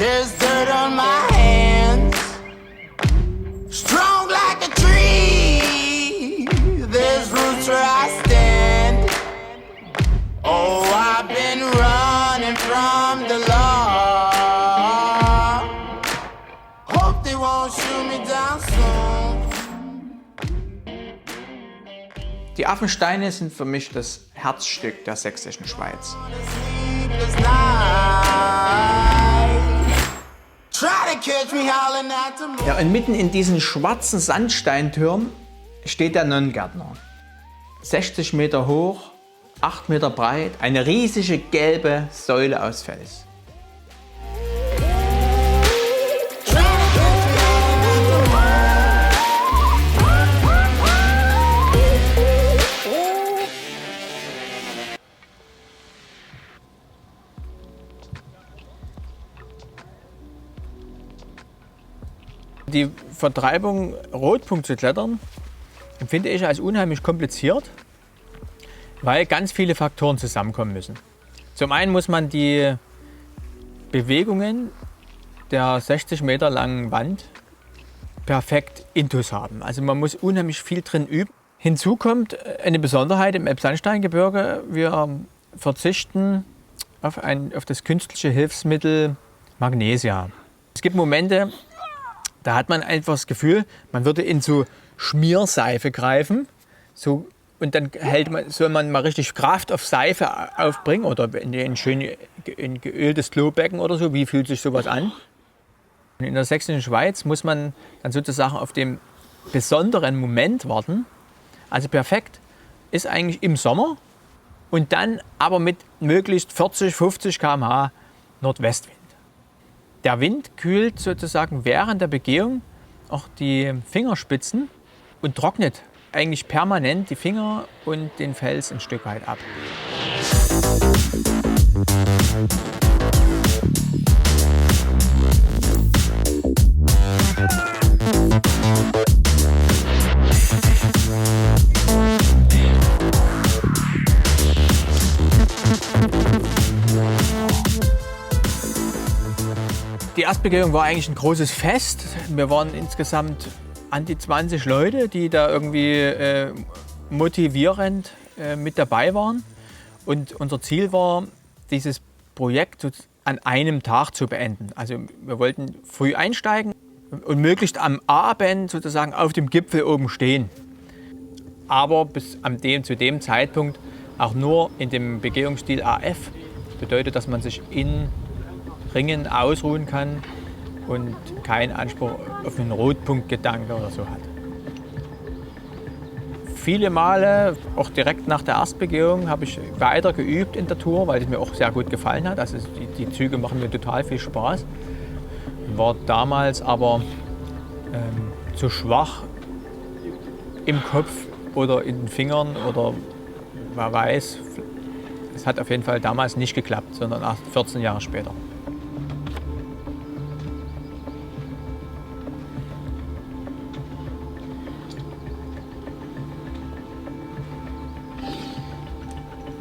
There's dirt on my hands, strong like a tree. There's roots where I stand. Oh, I've been running from the law. Hope they won't shoot me down soon. Die Affensteine sind für mich das Herzstück der sächsischen Schweiz. Sleepless night. Try to catch me howling at the moon. Ja, und mitten in diesen schwarzen Sandsteintürmen steht der Nonnengärtner. 60 Meter hoch, 8 Meter breit, eine riesige gelbe Säule aus Fels. Die Vertreibung, Rotpunkt zu klettern, empfinde ich als unheimlich kompliziert, weil ganz viele Faktoren zusammenkommen müssen. Zum einen muss man die Bewegungen der 60 Meter langen Wand perfekt intus haben. Also man muss unheimlich viel drin üben. Hinzu kommt eine Besonderheit im Elbsandsteingebirge. Wir verzichten auf das künstliche Hilfsmittel Magnesia. Es gibt Momente, da hat man einfach das Gefühl, man würde in so Schmierseife greifen. So, und dann soll man mal richtig Kraft auf Seife aufbringen oder in ein schön geöltes Klobecken oder so. Wie fühlt sich sowas an? In der sächsischen Schweiz muss man dann sozusagen auf den besonderen Moment warten. Also perfekt ist eigentlich im Sommer und dann aber mit möglichst 40, 50 km/h Nordwestwind. Der Wind kühlt sozusagen während der Begehung auch die Fingerspitzen und trocknet eigentlich permanent die Finger und den Fels ein Stück weit ab. Die Erstbegehung war eigentlich ein großes Fest. Wir waren insgesamt an die 20 Leute, die da irgendwie motivierend mit dabei waren. Und unser Ziel war, dieses Projekt an einem Tag zu beenden. Also wir wollten früh einsteigen und möglichst am Abend sozusagen auf dem Gipfel oben stehen. Aber bis zu dem Zeitpunkt auch nur in dem Begehungsstil AF. Das bedeutet, dass man sich in Ringen ausruhen kann und keinen Anspruch auf einen Rotpunktgedanke oder so hat. Viele Male, auch direkt nach der Erstbegehung, habe ich weiter geübt in der Tour, weil es mir auch sehr gut gefallen hat. Also die Züge machen mir total viel Spaß. War damals aber zu schwach im Kopf oder in den Fingern oder wer weiß. Es hat auf jeden Fall damals nicht geklappt, sondern erst 14 Jahre später.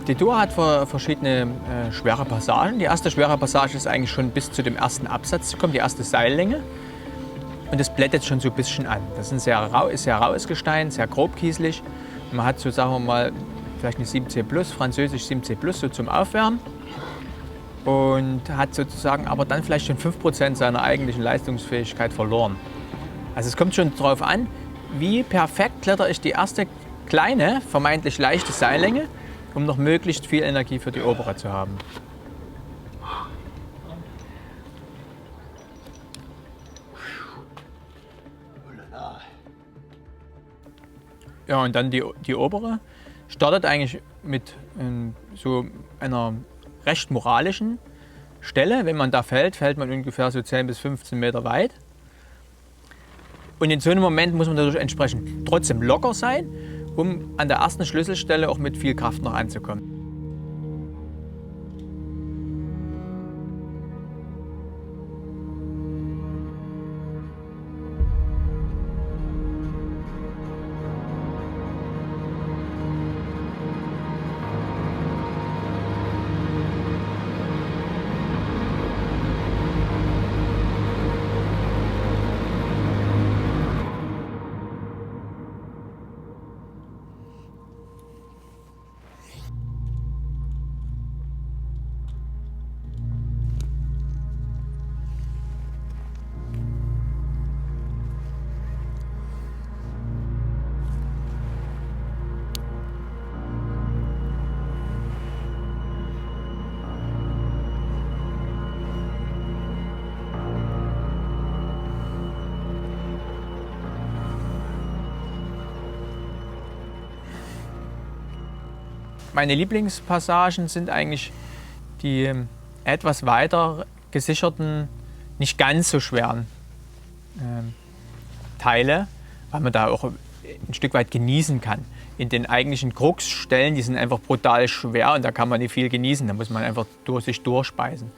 Die Tour hat verschiedene schwere Passagen. Die erste schwere Passage ist eigentlich schon bis zu dem ersten Absatz zu kommen, die erste Seillänge. Und das blättet schon so ein bisschen an. Das ist ein sehr raues Gestein, sehr grobkieselig. Man hat so, sagen wir mal, vielleicht eine 7C+, französisch 7C+, so zum Aufwärmen. Und hat sozusagen aber dann vielleicht schon 5% seiner eigentlichen Leistungsfähigkeit verloren. Also es kommt schon darauf an, wie perfekt kletter ich die erste kleine, vermeintlich leichte Seillänge, um noch möglichst viel Energie für die obere zu haben. Ja, und dann die obere startet eigentlich mit so einer recht moralischen Stelle. Wenn man da fällt, fällt man ungefähr so 10 bis 15 Meter weit. Und in so einem Moment muss man dadurch entsprechend trotzdem locker sein, um an der ersten Schlüsselstelle auch mit viel Kraft noch anzukommen. meine Lieblingspassagen sind eigentlich die etwas weiter gesicherten, nicht ganz so schweren Teile, weil man da auch ein Stück weit genießen kann. In den eigentlichen Krux-Stellen, die sind einfach brutal schwer und da kann man nicht viel genießen, da muss man einfach sich durchspeisen.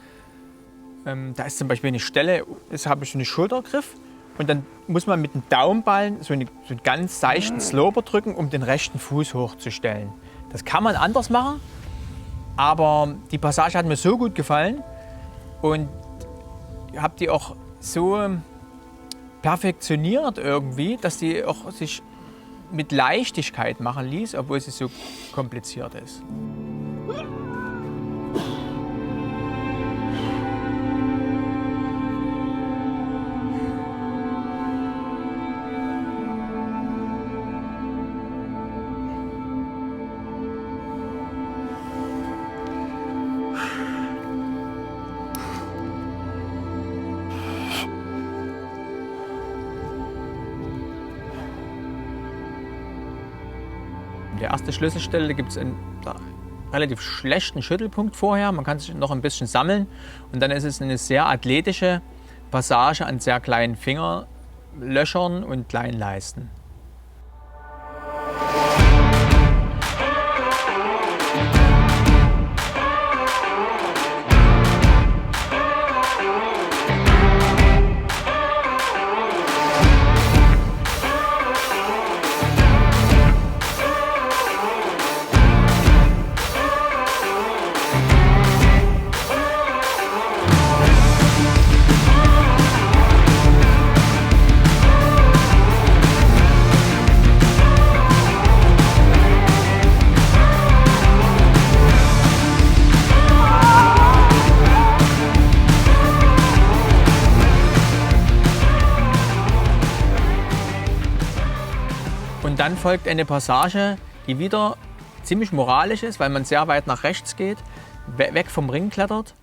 Da ist zum Beispiel eine Stelle, da habe ich so einen Schultergriff und dann muss man mit dem Daumenballen so einen ganz seichten Sloper drücken, um den rechten Fuß hochzustellen. Das kann man anders machen, aber die Passage hat mir so gut gefallen und habe die auch so perfektioniert irgendwie, dass die auch sich mit Leichtigkeit machen ließ, obwohl sie so kompliziert ist. Die erste Schlüsselstelle gibt es einen relativ schlechten Schüttelpunkt vorher. Man kann sich noch ein bisschen sammeln und dann ist es eine sehr athletische Passage an sehr kleinen Fingerlöchern und kleinen Leisten. Und dann folgt eine Passage, die wieder ziemlich moralisch ist, weil man sehr weit nach rechts geht, weg vom Ring klettert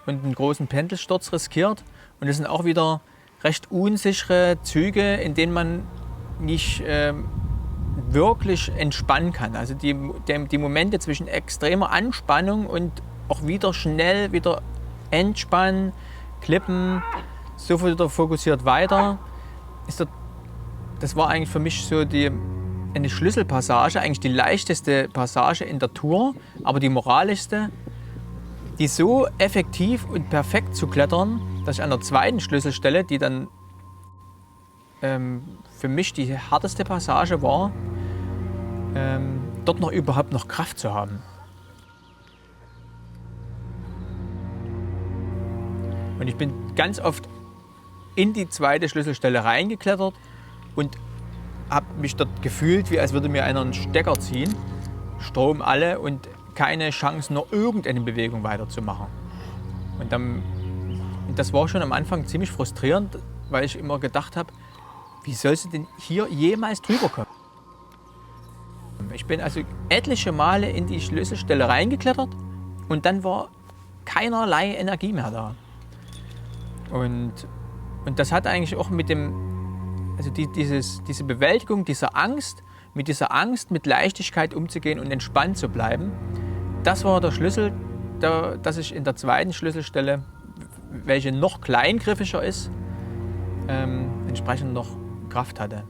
und einen großen Pendelsturz riskiert. Und es sind auch wieder recht unsichere Züge, in denen man nicht wirklich entspannen kann. Also die Momente zwischen extremer Anspannung und auch wieder schnell wieder entspannen, klippen, sofort wieder fokussiert weiter. Das war eigentlich für mich so eine Schlüsselpassage, eigentlich die leichteste Passage in der Tour, aber die moralischste, die so effektiv und perfekt zu klettern, dass ich an der zweiten Schlüsselstelle, die dann für mich die härteste Passage war, dort überhaupt noch Kraft zu haben. Und ich bin ganz oft in die zweite Schlüsselstelle reingeklettert und habe mich dort gefühlt, wie als würde mir einer einen Stecker ziehen, Strom alle und keine Chance, nur irgendeine Bewegung weiterzumachen. Und das war schon am Anfang ziemlich frustrierend, weil ich immer gedacht habe, wie sollst du denn hier jemals drüber kommen? Ich bin also etliche Male in die Schlüsselstelle reingeklettert und dann war keinerlei Energie mehr da. Und das hat eigentlich auch mit diese Bewältigung dieser Angst, mit Leichtigkeit umzugehen und entspannt zu bleiben, das war der Schlüssel, dass ich in der zweiten Schlüsselstelle, welche noch kleingriffiger ist, entsprechend noch Kraft hatte.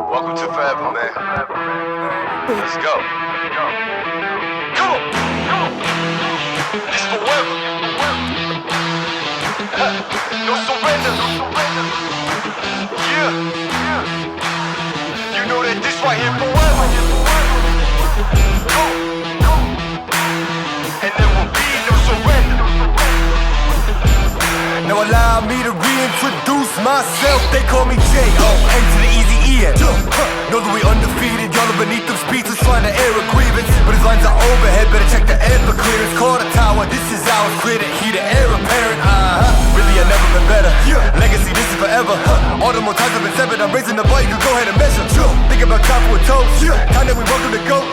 Welcome to forever, man. Let's go. Come on. This forever. No surrender. Yeah. You know that this right here forever. Go. And there will be no surrender. Now allow me to reintroduce myself. They call me J.O.N. to the easy E. Know that we undefeated. Y'all are beneath them speeches trying to air a grievance, but his lines are overhead. Better check the air for clearance. Call the tower. This is ours. Clear the heat. The air apparent. Really, I've never been better. Legacy. This is forever. All the more times I've been severed. I'm raising the bar. You can go ahead and measure. Think about time for a toast. Time that we welcome to go.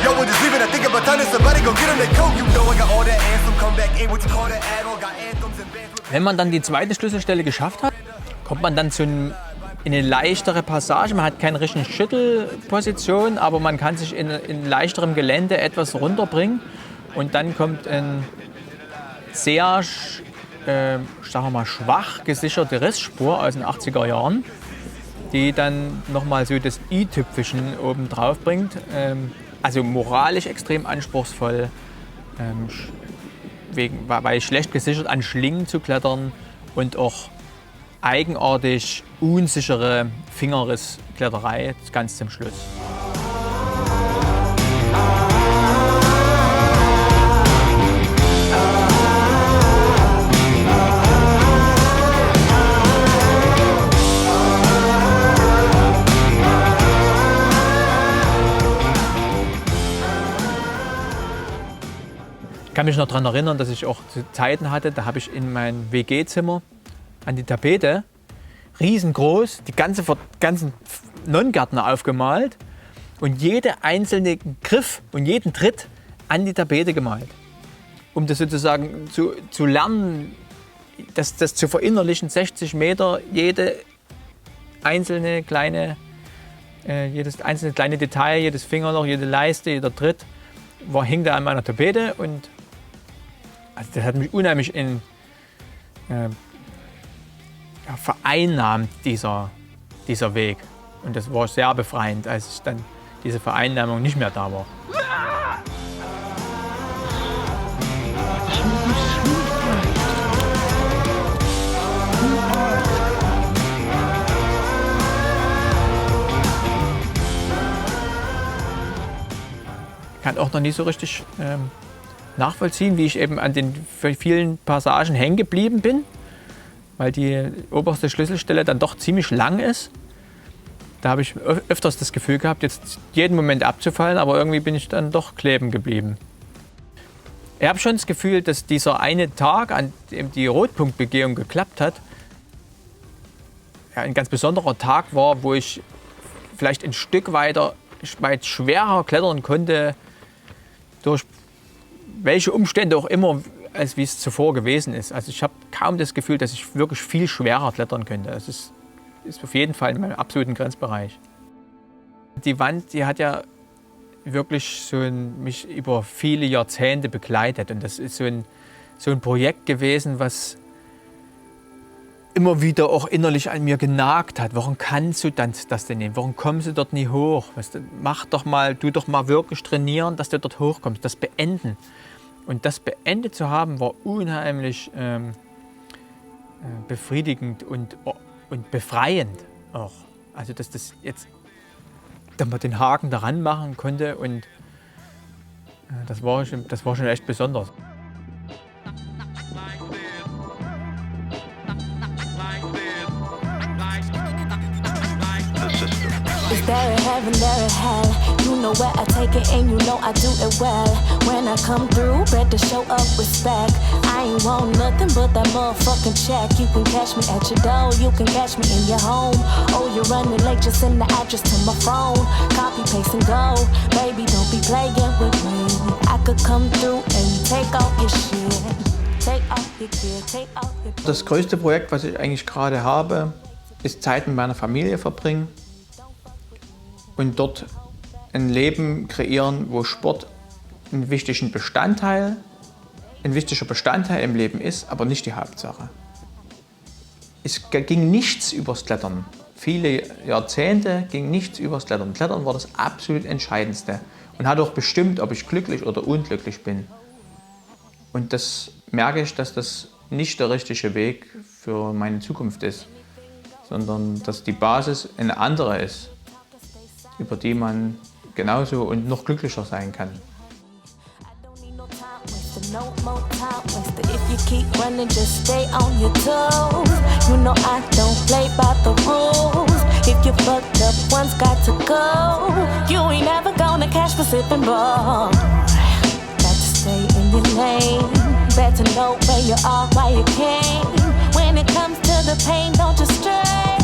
Yo, we're just leaving. I think about time that somebody go get them their coat. You know I got all that anthem. Come back in. What you call that add-on? Got anthems and bands. Wenn man dann die zweite Schlüsselstelle geschafft hat, kommt man dann in eine leichtere Passage. Man hat keine richtige Schüttelposition, aber man kann sich in leichterem Gelände etwas runterbringen. Und dann kommt ein sehr sagen wir mal, schwach gesicherte Rissspur aus den 80er Jahren, die dann nochmal so das i-Tüpfelchen oben drauf bringt. Also moralisch extrem anspruchsvoll, weil schlecht gesichert an Schlingen zu klettern und auch eigenartig unsichere Fingerrisskletterei ganz zum Schluss. Ich kann mich noch daran erinnern, dass ich auch Zeiten hatte, da habe ich in mein WG-Zimmer an die Tapete riesengroß die ganzen Nonnengärtner aufgemalt und jede einzelne Griff und jeden Tritt an die Tapete gemalt. Um das sozusagen zu lernen, das zu verinnerlichen, 60 Meter, jedes einzelne kleine Detail, jedes Fingerloch, jede Leiste, jeder Tritt hing da an meiner Tapete und also das hat mich unheimlich vereinnahmt, dieser Weg. Und das war sehr befreiend, als dann diese Vereinnahmung nicht mehr da war. Ich kann auch noch nicht so richtig nachvollziehen, wie ich eben an den vielen Passagen hängen geblieben bin, weil die oberste Schlüsselstelle dann doch ziemlich lang ist. Da habe ich öfters das Gefühl gehabt, jetzt jeden Moment abzufallen, aber irgendwie bin ich dann doch kleben geblieben. Ich habe schon das Gefühl, dass dieser eine Tag, an dem die Rotpunktbegehung geklappt hat, ja, ein ganz besonderer Tag war, wo ich vielleicht ein Stück weit schwerer klettern konnte, durch welche Umstände auch immer, als wie es zuvor gewesen ist. Also ich habe kaum das Gefühl, dass ich wirklich viel schwerer klettern könnte. Das ist auf jeden Fall in meinem absoluten Grenzbereich. Die Wand, die hat ja wirklich mich über viele Jahrzehnte begleitet. Und das ist so ein Projekt gewesen, was immer wieder auch innerlich an mir genagt hat. Warum kannst du das denn nicht? Warum kommst du dort nie hoch? Weißt du, tu doch mal wirklich trainieren, dass du dort hochkommst. Das beenden. Und das beendet zu haben, war unheimlich befriedigend und befreiend auch. Also dass das jetzt, dass man den Haken daran machen konnte und das war schon echt besonders. Is there a heaven, there a hell? You know where I take it and you know I do it well. When I come through, better show up respect. I ain't want nothing but that motherfucking check. You can catch me at your door, you can catch me in your home. Oh, you're running late, just send the address to my phone. Copy, paste and go. Baby, don't be playing with me. I could come through and take off your shit. Take off your gear, take off your... Das größte Projekt, was ich eigentlich gerade habe, ist Zeit mit meiner Familie verbringen. Und dort ein Leben kreieren, wo Sport ein wichtiger Bestandteil im Leben ist, aber nicht die Hauptsache. Es ging nichts übers Klettern. Viele Jahrzehnte ging nichts übers Klettern. Klettern war das absolut Entscheidendste und hat auch bestimmt, ob ich glücklich oder unglücklich bin. Und das merke ich, dass das nicht der richtige Weg für meine Zukunft ist, sondern dass die Basis eine andere ist, über die man genauso und noch glücklicher sein kann. No more time wasted. If you keep running, just stay on your toes. You know I don't play by the rules. If you fucked up, one's got to go. You ain't never gonna catch me sipping ball. Got to stay in your lane. Better know where you are, why you came. When it comes to the pain, don't just stray.